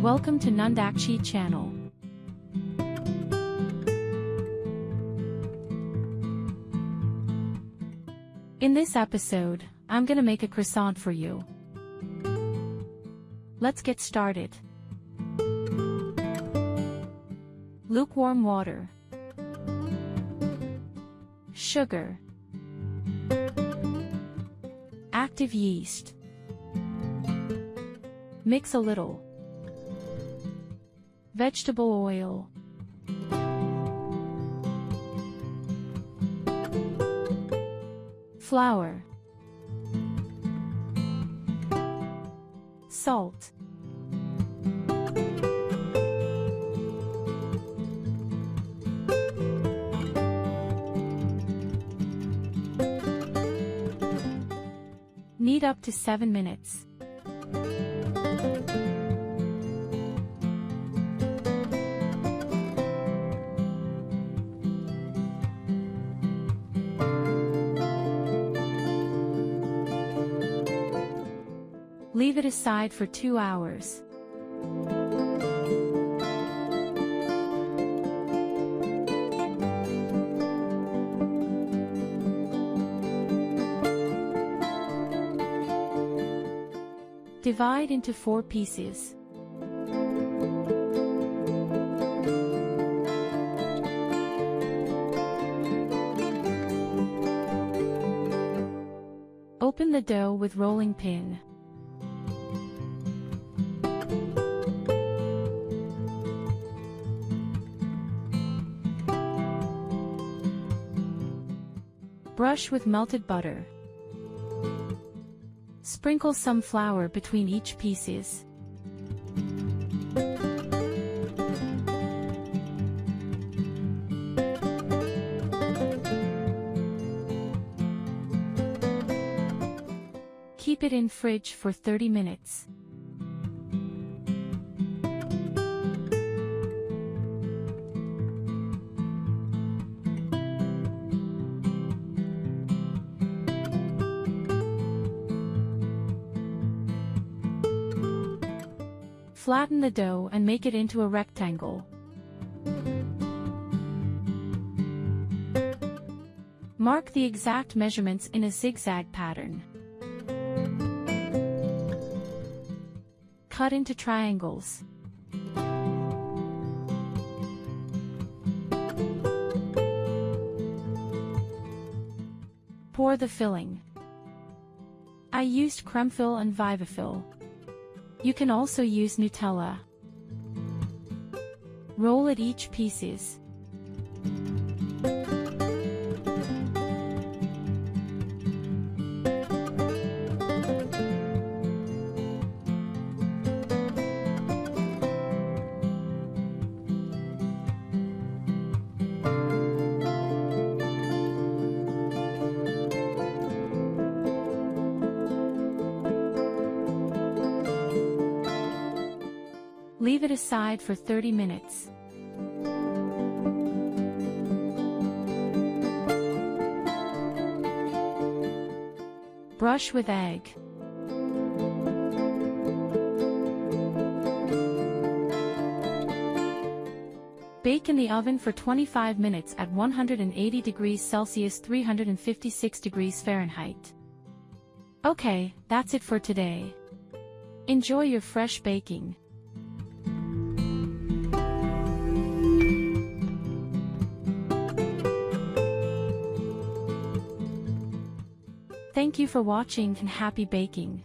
Welcome to Nandakchi channel. In this episode, I'm gonna make a croissant for you. Let's get started. Lukewarm water, sugar, active yeast. Mix a little. Vegetable oil, flour, salt, knead up to 7 minutes. Leave it aside for 2 hours. Divide into 4 pieces. Open the dough with rolling pin. Brush with melted butter. Sprinkle some flour between each pieces. Keep it in fridge for 30 minutes. Flatten the dough and make it into a rectangle. Mark the exact measurements in a zigzag pattern. Cut into triangles. Pour the filling. I used Cremfil and Vivafil. You can also use Nutella. Roll it each pieces. Leave it aside for 30 minutes. Brush with egg. Bake in the oven for 25 minutes at 180 degrees Celsius 356 degrees Fahrenheit. Okay, that's it for today. Enjoy your fresh baking. Thank you for watching and happy baking.